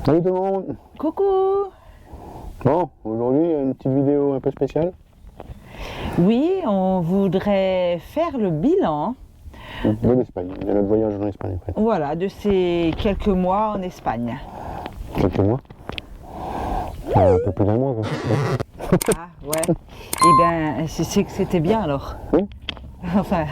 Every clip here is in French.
Salut tout le monde. Coucou! Bon, aujourd'hui une petite vidéo un peu spéciale. Oui, on voudrait faire le bilan, De l'Espagne, de notre voyage en Espagne en fait. voilà, de ces quelques mois en Espagne. Quelques mois. Un peu plus d'un mois quoi. Ah, ouais. Eh bien, c'est que c'était bien alors. Oui. Enfin,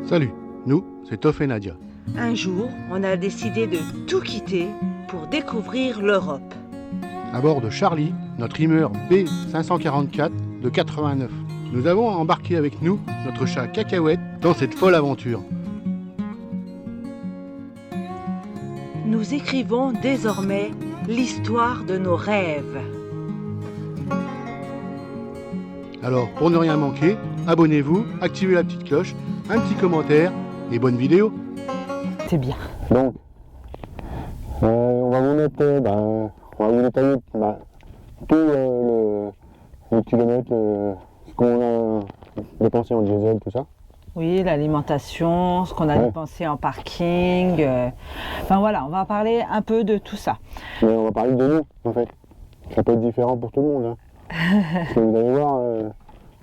Salut, nous, c'est Toff et Nadia. un jour, on a décidé de tout quitter pour découvrir l'Europe. À bord de Charlie, notre Hummer B544 de 89. Nous avons embarqué avec nous notre chat Cacahuète dans cette folle aventure. Nous écrivons désormais l'histoire de nos rêves. Alors, pour ne rien manquer, abonnez-vous, activez la petite cloche, un petit commentaire et bonne vidéo. C'est bien. Donc, on va vous mettre, on va vous détailler tout le kilomètre, ce qu'on a dépensé en diesel, tout ça. Oui, l'alimentation, ce qu'on a Ouais. dépensé en parking. Enfin voilà, on va parler un peu de tout ça. Mais on va parler de nous en fait. Ça peut être différent pour tout le monde. Hein. Parce que vous allez voir,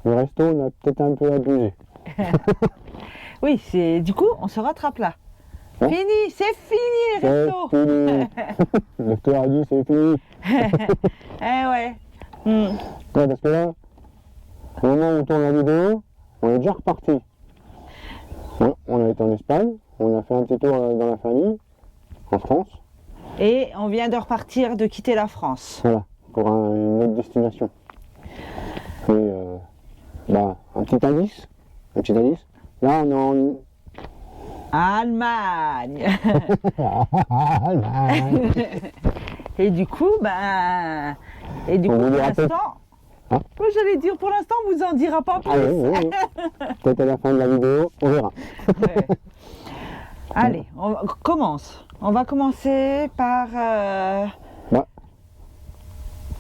le resto on a peut-être un peu abusé. Oui, c'est du coup, on se rattrape là. Hein? Fini, c'est fini les C'est restos. fini. Le docteur a dit c'est fini. Eh ouais. Hmm. Ouais, parce que là, au moment où on tourne la vidéo, on est déjà reparti. Ouais, on a été en Espagne, on a fait un petit tour dans la famille, en France, Et on vient de repartir, de quitter la France. voilà, pour une autre destination. Et un petit indice, là on est en Allemagne. Allemagne. Et du coup, On pour vous dira peut-être. l'instant, Hein? moi, j'allais dire pour l'instant, on vous en dira pas plus. Ah oui, oui, oui. Peut-être à la fin de la vidéo, on verra. Ouais. Allez, on commence. On va commencer par Ouais.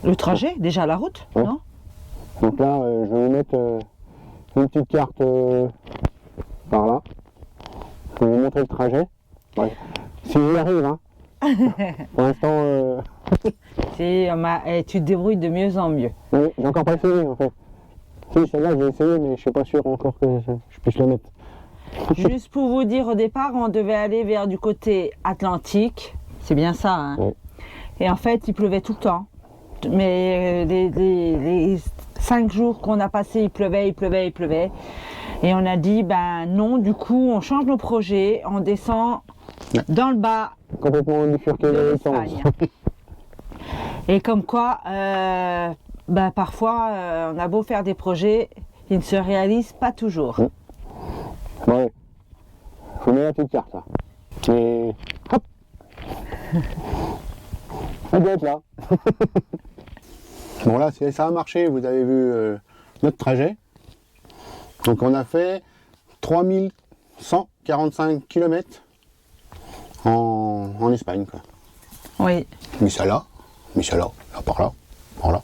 le trajet, déjà la route, Ouais. non? Donc là, je vais vous mettre une petite carte par là. Je vais vous montrer le trajet. Ouais. Si j'y arrive, hein. Pour l'instant, Tu te débrouilles de mieux en mieux. oui, j'ai encore pas essayé en fait. Si, celle-là, j'ai essayé, mais je suis pas sûr encore que je puisse la mettre. Juste pour vous dire, au départ, on devait aller vers du côté Atlantique. C'est bien ça, hein? Oui. Et en fait, il pleuvait tout le temps. Mais les 5 jours qu'on a passés, il pleuvait. Et on a dit, ben non, du coup, on change nos projets, on descend dans le bas Complètement bifurqué de dans les sens. l'Espagne. Et comme quoi, parfois, on a beau faire des projets, ils ne se réalisent pas toujours. Ouais. Je vous mets la petite carte là. Et hop. On doit être là. Bon là, ça a marché, vous avez vu notre trajet. Donc on a fait 3145 km en Espagne. Quoi. Oui. Mais ça là, là par là, par là.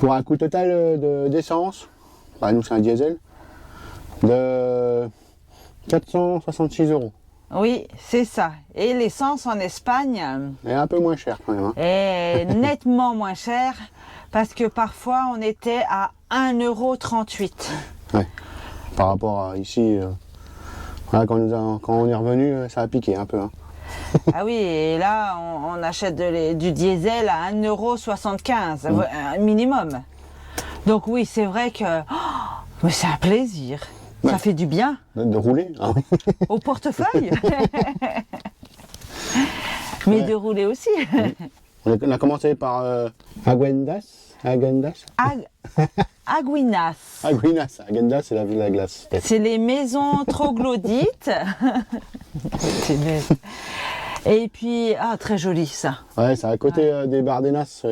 Pour un coût total d'essence, nous c'est un diesel, de 466 €. Oui, c'est ça. Et l'essence en Espagne Et un peu moins cher quand même. Hein. est nettement moins chère parce que parfois on était à 1,38 €. Par rapport à ici, voilà, quand on est revenu, ça a piqué un peu. Hein. Ah oui, et là on achète du diesel à 1,75 €, un minimum. Donc oui, c'est vrai que mais c'est un plaisir. Ouais. Ça fait du bien De rouler. Ah oui. au portefeuille. Mais Ouais. de rouler aussi. On a commencé par Aguendas. Aguinas. Aguinas. Aguendas, c'est la ville à la glace. peut-être. C'est les maisons troglodytes. Et puis, très joli ça. Ouais, c'est à côté des Bardenas.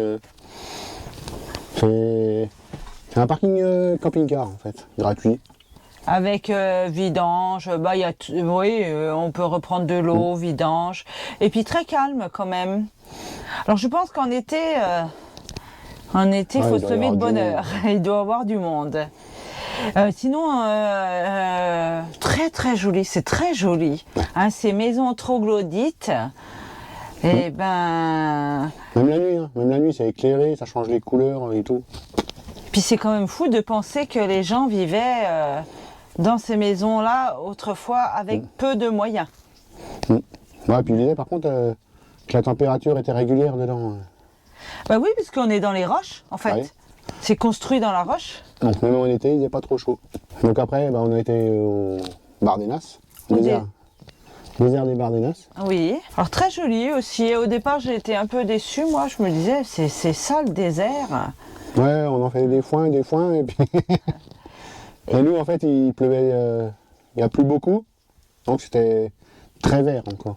C'est un parking camping-car en fait, gratuit. Avec vidange, on peut reprendre de l'eau, vidange. Et puis très calme quand même. Alors je pense qu'en été, il faut il se doit y lever de avoir bonne du heure. Il doit y avoir du monde. Sinon, très très joli, c'est très joli. Hein, ces maisons troglodytes, et ben... Même la nuit, c'est éclairé, ça change les couleurs et tout. Puis c'est quand même fou de penser que les gens vivaient dans ces maisons-là autrefois avec peu de moyens. Ouais, puis il disait par contre que la température était régulière dedans. Bah oui, puisqu'on est dans les roches, en fait. Ouais. C'est construit dans la roche. Donc même en été, il faisait pas trop chaud. Donc après, on a été au Bardenas, désert des Bardenas. Oui. Alors très joli aussi. Au départ, j'ai été un peu déçue. Moi, je me disais, c'est ça le désert. Ouais, on en fait des foins, et puis... Et nous, en fait, il pleuvait, il n'y a plus beaucoup, donc c'était très vert encore.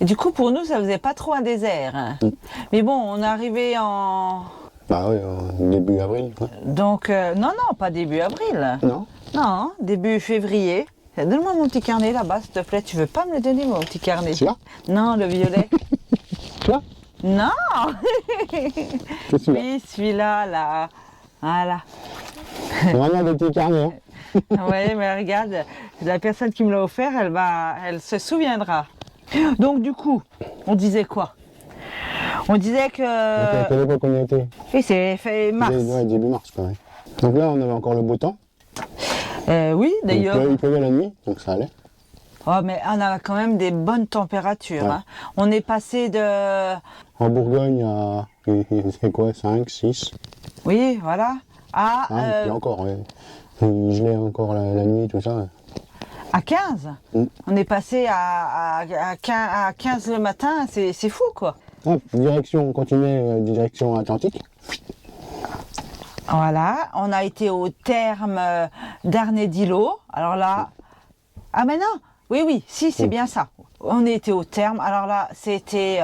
Et du coup, pour nous, ça faisait pas trop un désert. Hein. Mais bon, on est arrivé en... Bah oui, début avril, quoi. Donc, non, pas début avril. Non. Non, début février. Donne-moi mon petit carnet là-bas, s'il te plaît. Tu veux pas me le donner, mon petit carnet? C'est là? Non, le violet. Là? Non. C'est celui-là. Oui, celui-là, là. Voilà. C'est vraiment des petits carnets, hein. Oui, mais regarde, la personne qui me l'a offert, elle se souviendra. Donc du coup, on disait quoi? On disait que... À quelle époque on y a été? Oui, c'est fait mars. Ouais, début mars, quoi. Ouais. Donc là, on avait encore le beau temps. Oui, d'ailleurs. Il pleuvait la nuit, donc ça allait. Oh, mais on a quand même des bonnes températures. Ouais. Hein. On est passé de... En Bourgogne, c'est quoi, 5, 6? Oui, voilà. À, Et encore, ouais. Il gelait encore la nuit, tout ça. à 15. On est passé à 15 le matin, c'est fou, quoi. Hop, on continuait direction Atlantique. Voilà, on a été au terme d'Arnedillo. Alors là... Ah mais non, oui, si, c'est bien ça. On était au terme. Alors là, c'était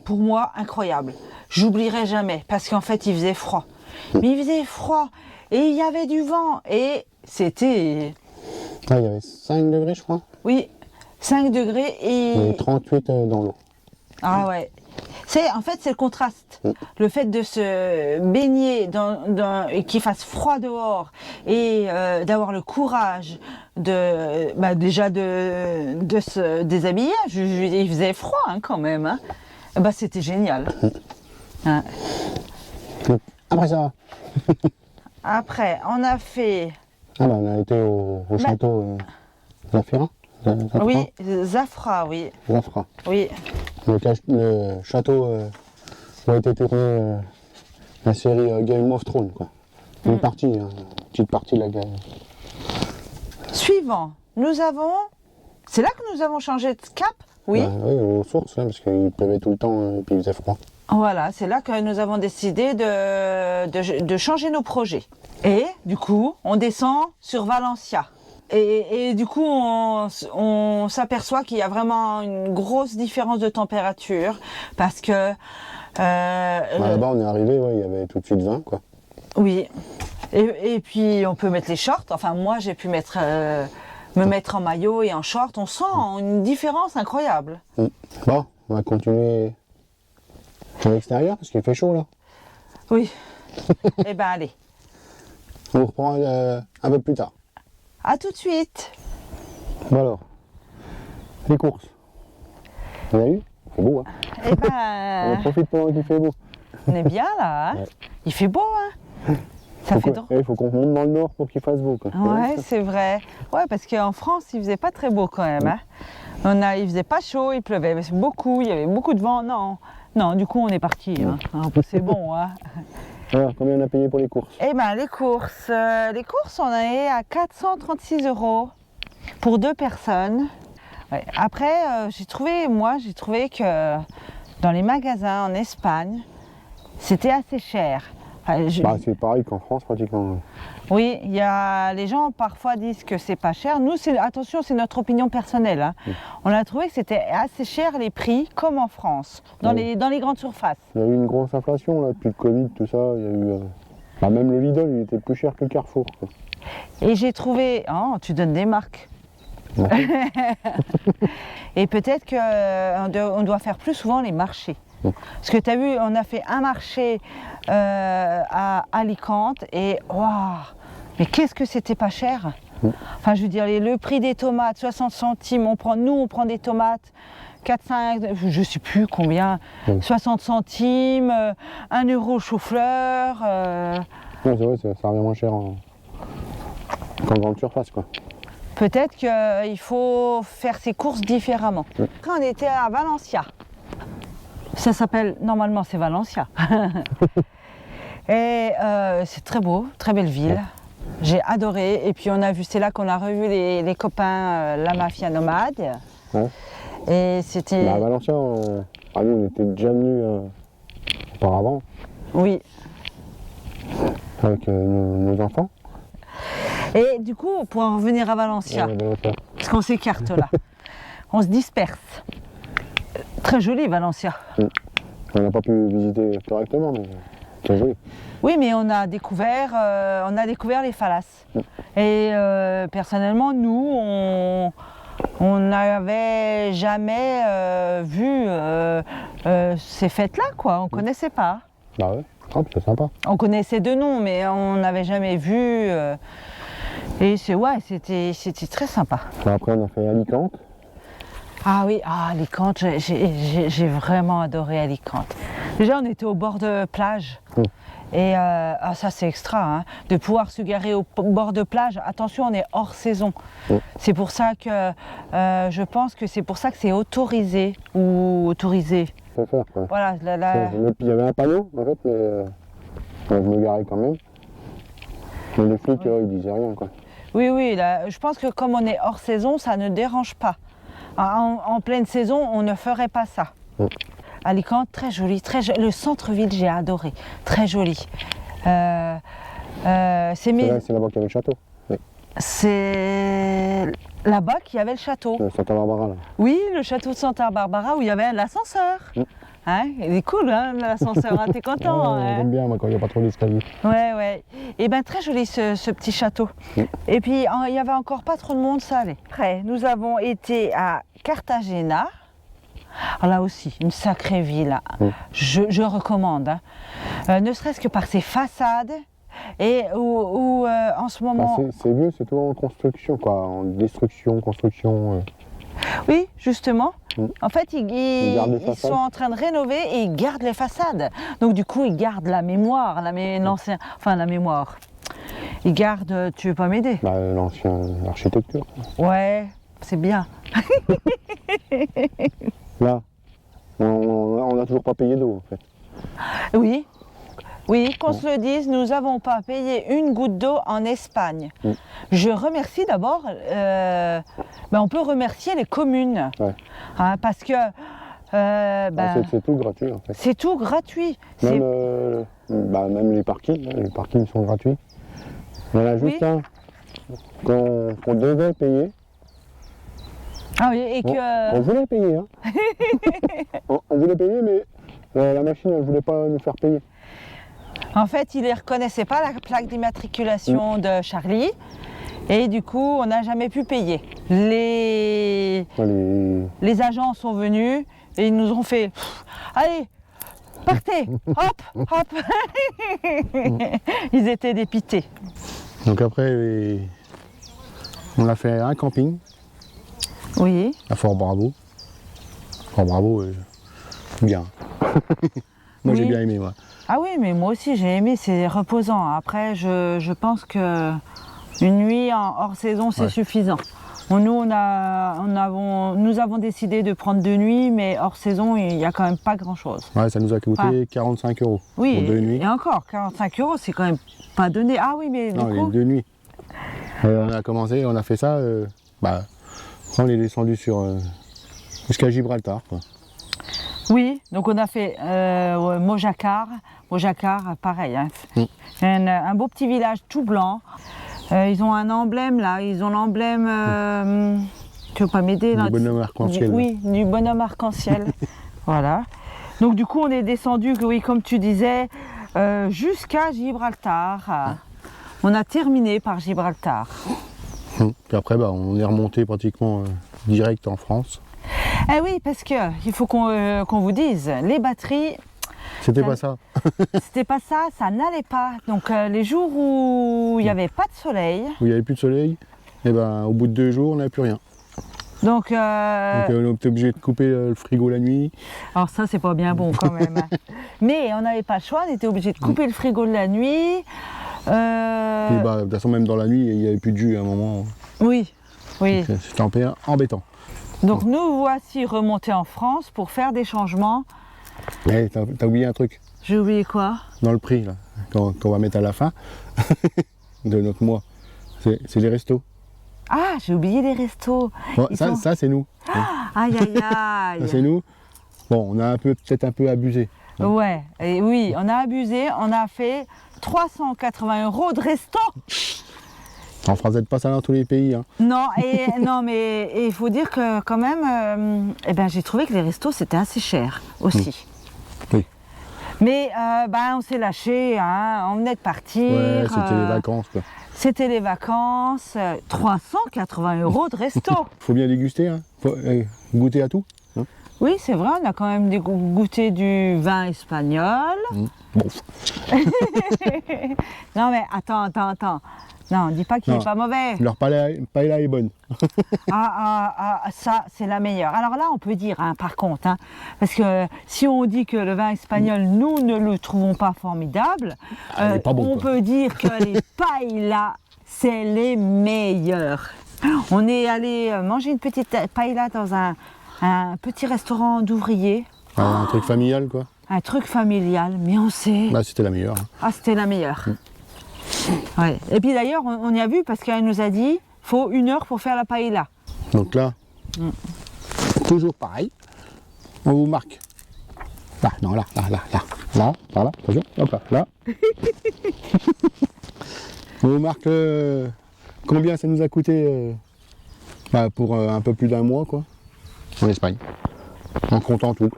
pour moi incroyable. J'oublierai jamais parce qu'en fait, il faisait froid. Mais il faisait froid et il y avait du vent et c'était... Ah, il y avait 5 degrés, je crois. Oui, 5 degrés et... 38 dans l'eau. Ah ouais. En fait, c'est le contraste. Le fait de se baigner et qu'il fasse froid dehors et d'avoir le courage déjà de se déshabiller. Il faisait froid hein, quand même. Hein. C'était génial. Hein. Après ça. Après, on a fait... on a été au château Zafira. Zafra. Oui, Zafra, oui. Zafra. Oui. Le château où a été tourné la série Game of Thrones, quoi. Une petite partie de la guerre. Suivant, nous avons... C'est là que nous avons changé de cap? Oui. Oui, aux sources, là, parce qu'il pleuvait tout le temps et puis il faisait froid. Voilà, c'est là que nous avons décidé de changer nos projets. Et du coup, on descend sur Valencia. Et du coup, on s'aperçoit qu'il y a vraiment une grosse différence de température parce que... Là-bas, on est arrivé, il y avait tout de suite 20, quoi. Oui. Et puis, on peut mettre les shorts. Enfin, moi, j'ai pu me mettre en maillot et en short. On sent une différence incroyable. Bon, on va continuer à l'extérieur parce qu'il fait chaud, là. Oui. Eh ben, allez. On reprend un peu plus tard. À tout de suite. Bon alors, les courses. On a eu? Il fait beau, hein. Eh ben, On profite pendant qu'il fait beau. on est bien là. Hein. Ouais. Il fait beau, hein. Ça fait drôle. Il faut qu'on monte dans le nord pour qu'il fasse beau, quoi. Ouais, c'est vrai. Ouais, parce qu'en France, il faisait pas très beau quand même. Hein. Il faisait pas chaud, il pleuvait beaucoup, il y avait beaucoup de vent. Non, du coup, on est parti. Hein. C'est bon, hein. Alors, combien on a payé pour les courses? Eh ben, les courses, on est à 436 € pour 2 personnes. Ouais. Après, j'ai trouvé que dans les magasins en Espagne, c'était assez cher. C'est pareil qu'en France pratiquement. Oui, les gens parfois disent que c'est pas cher. Nous, attention, c'est notre opinion personnelle. Hein. On a trouvé que c'était assez cher les prix, comme en France, dans les grandes surfaces. Il y a eu une grosse inflation là, depuis le Covid, tout ça. Il y a eu, même le Lidl, il était plus cher que le Carrefour, quoi. Et j'ai trouvé... Oh, tu donnes des marques. Et peut-être qu'on doit faire plus souvent les marchés. Parce que tu as vu, on a fait un marché à Alicante et waouh, Mais qu'est-ce que c'était pas cher? Enfin, je veux dire, le prix des tomates, 60 centimes, on prend des tomates, 4, 5, je sais plus combien, 60 centimes, 1 euro chou-fleur. Ouais, c'est vrai, ça revient moins cher qu'en grande surface, quoi. Peut-être qu'il faut faire ses courses différemment. Quand on était à Valencia, ça s'appelle, normalement c'est Valencia. Et c'est très beau, très belle ville. J'ai adoré. Et puis c'est là qu'on a revu les copains, la mafia nomade. Ouais. Et c'était... Bah, à Valencia, nous on était déjà venus auparavant. Oui. Avec nos enfants. Et du coup, pour en revenir à Valencia, parce qu'on s'écarte là, on se disperse. Très joli Valencia. On n'a pas pu visiter correctement, mais c'est joli. Oui, mais on a découvert les falas. Et personnellement, nous, on n'avait jamais vu ces fêtes-là, quoi. On ne connaissait pas. Bah ouais, c'est sympa. On connaissait de nom, mais on n'avait jamais vu. Et c'était très sympa. Après, on a fait Alicante. Ah oui, Alicante, j'ai vraiment adoré Alicante. Déjà, on était au bord de plage. Et ça, c'est extra, hein, de pouvoir se garer au bord de plage. Attention, on est hors saison. C'est pour ça que je pense que c'est pour ça que c'est autorisé ou autorisé. C'est faire, quoi. Voilà, Il y avait un panneau, en fait, mais je me garais quand même. Mais les flics, ils disaient rien, quoi. Oui, là, je pense que comme on est hors saison, ça ne dérange pas. En pleine saison, on ne ferait pas ça. Alicante, très joli, le centre-ville, j'ai adoré, très joli. C'est là-bas qu'il y avait le château. Oui. C'est là-bas qu'il y avait le château. Santa Barbara, là. Oui, le château de Santa Barbara où il y avait l'ascenseur. Hein, il est cool, hein, l'ascenseur, hein, t'es content. Ouais, hein. j'aime bien, moi, quand il n'y a pas trop d'escalier. Ouais. Et bien, très joli ce petit château. Et puis, il n'y avait encore pas trop de monde, ça allait. Après, nous avons été à Cartagena. Alors là aussi, une sacrée ville. Je recommande. Hein. Ne serait-ce que par ses façades et où en ce moment... C'est vieux, c'est tout en construction, quoi. En destruction, construction. Oui, justement. En fait, ils façades. sont en train de rénover et ils gardent les façades. Donc du coup, ils gardent la mémoire, la mémoire. Ils gardent, tu veux pas m'aider? L'ancienne architecture. Ouais, c'est bien. Là, on n'a toujours pas payé d'eau, en fait. Oui, qu'on se le dise, nous n'avons pas payé une goutte d'eau en Espagne. Je remercie d'abord, on peut remercier les communes, hein, parce que... c'est tout gratuit, en fait. C'est tout gratuit. Même les parkings sont gratuits. Il y en a juste un qu'on devait payer. Ah oui, et que... On voulait payer, hein. on voulait payer, mais la machine, elle ne voulait pas nous faire payer. En fait, il ne reconnaissait pas la plaque d'immatriculation de Charlie. Et du coup, on n'a jamais pu payer. Les agents sont venus et ils nous ont fait « Allez, partez, hop !» Ils étaient dépités. Donc après, on a fait un camping. Oui. À Fort Bravo. Fort Bravo, bien. Moi, j'ai bien aimé, moi. Ah oui, mais moi aussi j'ai aimé, c'est reposant. Après, je pense que une nuit en hors saison, c'est suffisant. Nous avons décidé de prendre 2 nuits, mais hors saison, il n'y a quand même pas grand-chose. Ouais, ça nous a coûté 45 € pour 2 nuits. Et encore, 45 €, c'est quand même pas donné. Ah oui, mais du coup... 2 nuits. On a commencé, on a fait ça, on est descendu jusqu'à Gibraltar, quoi. Oui, donc on a fait Mojacar, pareil. Hein. Un beau petit village tout blanc. Ils ont un emblème là, ils ont l'emblème, tu veux pas m'aider là? Du bonhomme arc-en-ciel. Oui, du bonhomme arc-en-ciel. Voilà. Donc du coup on est descendu, oui, comme tu disais, jusqu'à Gibraltar. On a terminé par Gibraltar. Puis après, on est remonté pratiquement direct en France. Eh oui, parce que il faut qu'on vous dise, les batteries, C'était pas ça. C'était pas ça, ça n'allait pas. Donc les jours où il n'y avait pas de soleil. Où il n'y avait plus de soleil, et ben au bout de 2 jours, on n'avait plus rien. Donc, Donc on était obligé de couper le frigo la nuit. alors ça, c'est pas bien bon quand même. Hein. Mais on n'avait pas le choix, on était obligé de couper le frigo de la nuit. Puis de toute façon, même dans la nuit, il n'y avait plus de jus à un moment. Oui, oui. C'était un peu embêtant. Donc nous voici remontés en France pour faire des changements. Mais t'as oublié un truc J'ai oublié quoi? dans le prix là, qu'on va mettre à la fin de notre mois. C'est les restos. Ah, j'ai oublié les restos. Bon, Ils ça, sont- ça c'est nous. Aïe, aïe, Ça c'est aïe. nous. Bon, on a peut-être un peu abusé. Ouais, et oui, on a abusé, on a fait 380 € de resto. On fera peut-être pas ça dans tous les pays. Hein. Non, non, mais il faut dire que quand même, eh ben, j'ai trouvé que les restos c'était assez cher aussi. Oui. Mais on s'est lâché, hein, on venait de partir. Ouais, c'était les vacances quoi. C'était les vacances, 380 € de resto. Faut bien déguster, hein. Faut goûter à tout. Hein. Oui, c'est vrai, on a quand même goûté du vin espagnol. Bon. Non mais attends. Non, dis pas qu'il Non. n'est pas mauvais. Leur paella est bonne. Ça, c'est la meilleure. Alors là, on peut dire, hein, par contre, hein, parce que si on dit que le vin espagnol, nous ne le trouvons pas formidable, il est pas bon, on quoi. peut dire que les paellas, c'est les meilleurs. On est allé manger une petite paella dans un petit restaurant d'ouvriers, Un truc familial quoi. un truc familial, mais on sait. Bah, c'était la meilleure. Hein. Ah, c'était la meilleure. Ouais. Et puis d'ailleurs, on y a vu parce qu'elle nous a dit, faut 1 heure pour faire la paella. Donc là, toujours pareil. On vous marque. Là, non, là, par là, attention, hop là. On vous marque combien ça nous a coûté pour un peu plus d'1 mois quoi, en Espagne. En comptant tout.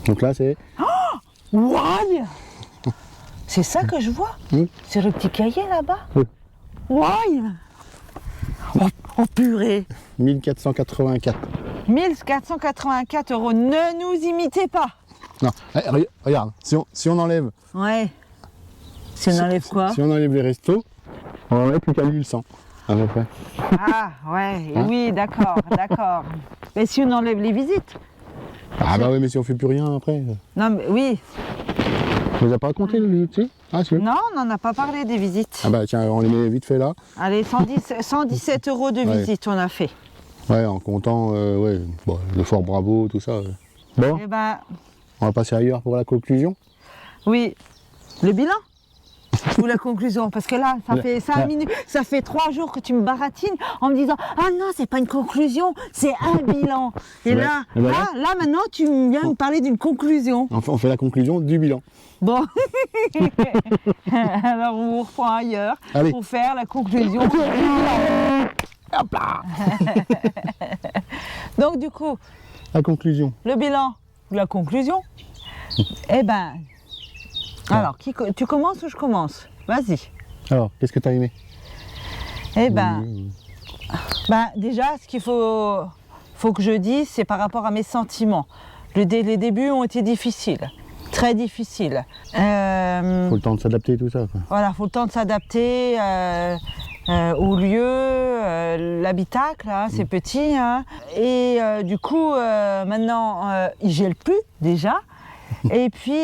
Donc là c'est. Wouaille! C'est ça que je vois? Oui. C'est le petit cahier là-bas? Oui. Wouaille! Oh purée! 1484. 1484 €. Ne nous imitez pas! Non, regarde, si on enlève. Ouais. Si on enlève quoi? Si on enlève les restos, on enlève plus qu'à 1100 à peu près. Ah, ouais, Hein? oui, d'accord. Mais si on enlève les visites? Ah bah oui, mais si on fait plus rien après. Non, mais oui. On les a pas compté les visites, si? Ah si. Non, on n'en a pas parlé des visites. Ah bah tiens, on les met vite fait là. Allez, 117 € de Ouais. visite, on a fait. Ouais, en comptant le Fort Bravo, tout ça. Bon, Eh ben, on va passer ailleurs pour la conclusion. oui. Le bilan? Ou la conclusion? Parce que là, ça La- fait 5 la- minutes, ça fait 3 jours que tu me baratines en me disant « Ah non, c'est pas une conclusion, c'est un bilan ». Et Ouais. là, Et ben là, maintenant, tu viens me parler d'une conclusion. Enfin, on fait la conclusion du bilan. Bon. Alors, on vous reprend ailleurs Allez. pour faire la conclusion du bilan. Hop là. Donc, du coup, La conclusion. le bilan ou la conclusion, eh ben... Alors, tu commences ou je commence? Vas-y. Alors, qu'est-ce que tu as aimé? Eh ben, déjà, ce qu'il faut que je dise, c'est par rapport à mes sentiments. Les débuts ont été difficiles, très difficiles. Faut le temps de s'adapter tout ça. Quoi. Voilà, faut le temps de s'adapter au lieu, l'habitacle, hein, c'est petit. Hein. Et du coup, maintenant, il gèle plus déjà. Et puis,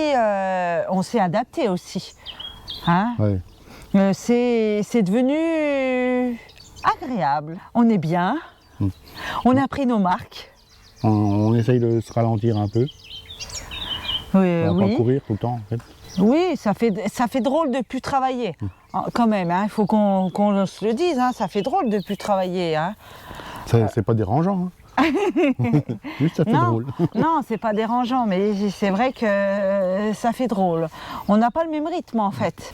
on s'est adapté aussi. Hein. Ouais. C'est devenu agréable. On est bien. On a pris nos marques. On essaye de se ralentir un peu. On va pas courir tout le temps en fait. Oui, ça fait drôle de ne plus travailler. Quand même, hein, il faut qu'on se le dise, hein, ça fait drôle de ne plus travailler. Hein. C'est pas dérangeant. Hein. Juste ça fait drôle. Non, c'est pas dérangeant, mais c'est vrai que ça fait drôle. On n'a pas le même rythme en fait.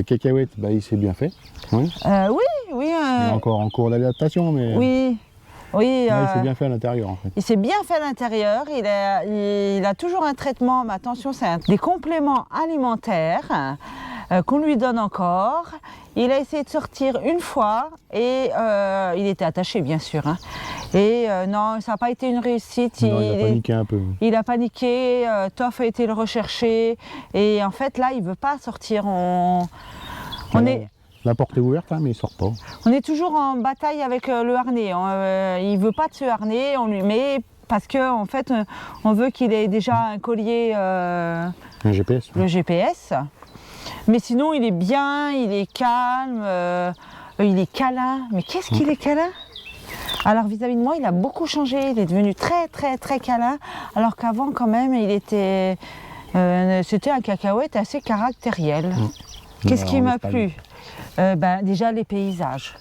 Cacahuète, il s'est bien fait. Oui. Oui. Il est encore en cours d'adaptation, mais Oui. il s'est bien fait à l'intérieur en fait. Il s'est bien fait à l'intérieur, il a toujours un traitement, mais attention, c'est des compléments alimentaires qu'on lui donne encore. Il a essayé de sortir une fois et il était attaché bien sûr. Hein. Et non, ça n'a pas été une réussite. Non, il a paniqué un peu. Il a paniqué, Toff a été le rechercher. Et en fait, là, il ne veut pas sortir. La porte est ouverte, hein, mais il sort pas. On est toujours en bataille avec le harnais. Il ne veut pas de ce harnais, on lui met parce qu'en fait, on veut qu'il ait déjà un collier, Un GPS. le GPS. Mais sinon, il est bien, il est calme, il est câlin. Mais qu'est-ce qu'il est câlin? Alors vis-à-vis de moi, il a beaucoup changé. Il est devenu très, très, très câlin. Alors qu'avant, quand même, il était... c'était un cacahuète assez caractériel. Qu'est-ce qui m'a plu? Déjà les paysages.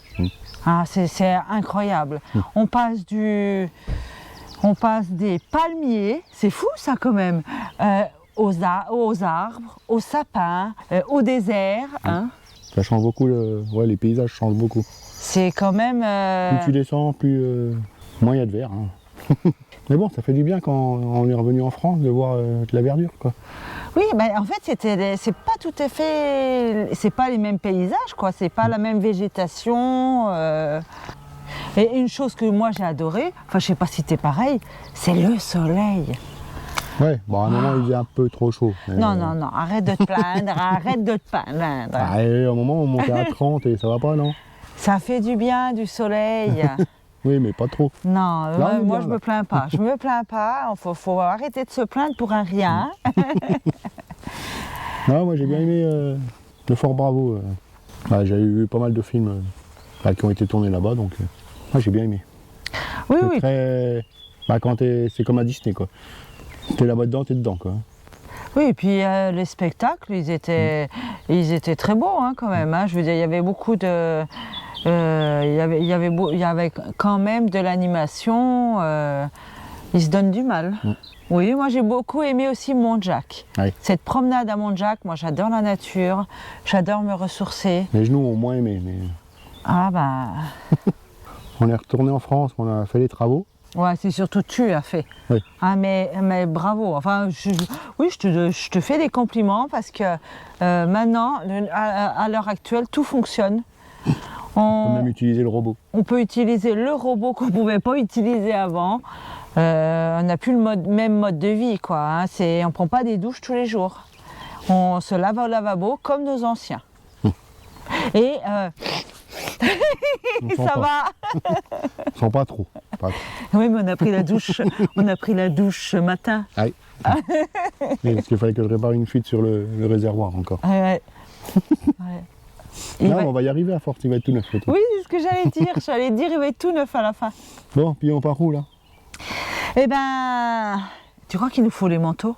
Ah, c'est incroyable. On passe des palmiers, c'est fou ça quand même, aux arbres, aux sapins, au désert. Hein. Ça change beaucoup, les paysages changent beaucoup. C'est quand même... Plus tu descends, plus moins il y a de verre. Hein. Mais bon, ça fait du bien quand on est revenu en France de voir de la verdure, quoi. Oui, en fait, c'est pas tout à fait... C'est pas les mêmes paysages, quoi. C'est pas la même végétation. Et une chose que moi j'ai adorée, enfin je sais pas si t'es pareil, c'est le soleil. Ouais, bon, à un moment il faisait un peu trop chaud. Non, arrête de te plaindre, arrête de te plaindre. À un moment on montait à 30 et ça va pas, non? Ça fait du bien, du soleil. Oui, mais pas trop. Non, Là, moi bien, je là. me plains pas. Je me plains pas. Faut arrêter de se plaindre pour un rien. Non, moi j'ai bien aimé le Fort Bravo. J'avais vu pas mal de films qui ont été tournés là-bas, donc moi j'ai bien aimé. Oui, C'est oui. très... c'est comme à Disney, quoi. T'es là-bas dedans, t'es dedans, quoi. Oui, et puis les spectacles, ils étaient très beaux hein, quand même. Hein. Je veux dire, il y avait beaucoup de... il y avait quand même de l'animation. Ils se donnent du mal. Oui, moi j'ai beaucoup aimé aussi Montjac. Oui. Cette promenade à Montjac, moi j'adore la nature, j'adore me ressourcer. Les genoux ont moins aimé, mais Ah ben... on est retourné en France, on a fait les travaux. Ouais, c'est surtout tu as fait. Oui. Ah mais bravo. Enfin, oui, je te fais des compliments parce que maintenant, à l'heure actuelle, tout fonctionne. On peut même utiliser le robot. On peut utiliser le robot qu'on ne pouvait pas utiliser avant. On n'a plus le même mode de vie, quoi. Hein. On ne prend pas des douches tous les jours. On se lave au lavabo comme nos anciens. Et ça va. Sans pas trop. Pas trop. Oui, mais on a pris la douche ce matin. Aïe. Oui, parce qu'il fallait que je répare une fuite sur le réservoir encore. Ouais. Non, on va y arriver à force, il va être tout neuf. Le truc. Oui, c'est ce que j'allais dire. J'allais dire, il va être tout neuf à la fin. Bon, puis on part où là? Eh ben, tu crois qu'il nous faut les manteaux?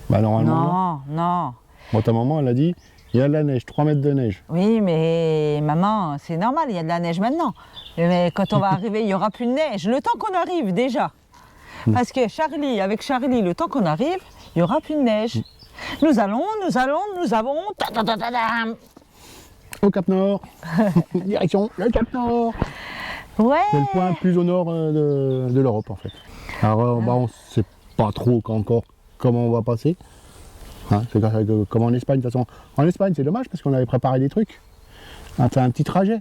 Bah normalement. Non. Bon, ta maman, elle a dit, il y a de la neige, 3 mètres de neige. Oui, mais maman, c'est normal, il y a de la neige maintenant. Mais quand on va arriver, il n'y aura plus de neige. Le temps qu'on arrive déjà. Parce que avec Charlie, le temps qu'on arrive, il n'y aura plus de neige. Nous avons... Au Cap Nord. Direction le Cap Nord. Ouais. C'est le point le plus au nord de l'Europe en fait. Alors on ne sait pas trop encore comment on va passer. Hein, c'est comme en Espagne. De toute façon, en Espagne c'est dommage parce qu'on avait préparé des trucs. On a fait un petit trajet.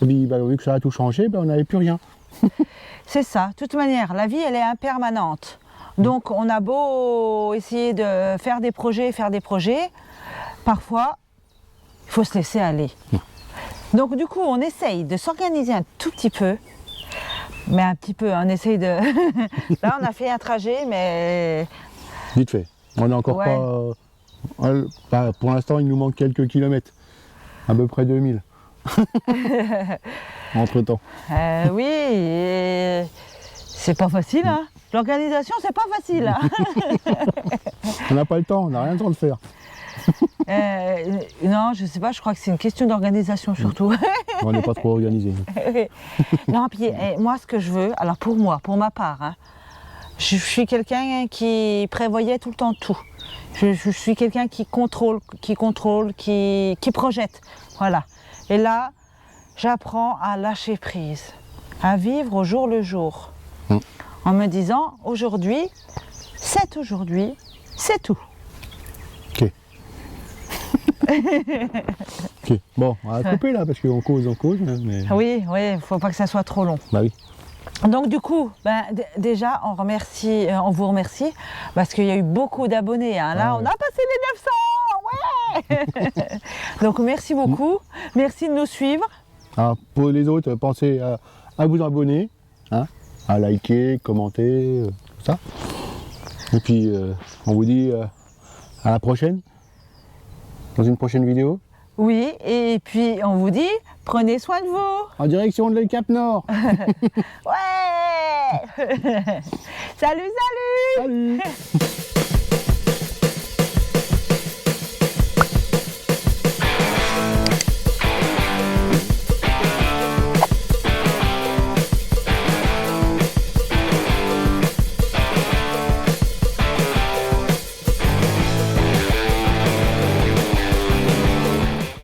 Et puis vu que ça a tout changé, on n'avait plus rien. C'est ça. De toute manière, la vie, elle est impermanente. Donc, on a beau essayer de faire des projets, parfois, il faut se laisser aller. Donc, du coup, on essaye de s'organiser un tout petit peu. Mais un petit peu, on essaye de... Là, on a fait un trajet, mais... Vite fait. On n'est encore pas... pour l'instant, il nous manque quelques kilomètres. À peu près 2000. Entre-temps. Oui, et c'est pas facile, hein. L'organisation, c'est pas facile, hein. On n'a pas le temps, on n'a rien le temps de faire. Non, je sais pas, je crois que c'est une question d'organisation surtout. On n'est pas trop organisé. Non, puis moi, ce que je veux, alors pour ma part, hein, je suis quelqu'un qui prévoyait tout le temps tout. Je suis quelqu'un qui contrôle, qui projette. Voilà. Et là, j'apprends à lâcher prise, à vivre au jour le jour. En me disant, aujourd'hui, c'est tout. Ok. Ok, Ok, bon, on va couper là parce qu'on cause, mais... Oui, il faut pas que ça soit trop long. Bah oui. Donc du coup, déjà, on vous remercie parce qu'il y a eu beaucoup d'abonnés. Hein. Là, on a passé les 900, ouais. Donc merci beaucoup, merci de nous suivre. Alors, pour les autres, pensez à vous abonner, hein, à liker, commenter, tout ça. Et puis, on vous dit à la prochaine, dans une prochaine vidéo. Oui, et puis on vous dit, prenez soin de vous. En direction de le Cap Nord. Ouais. Salut, salut. Salut.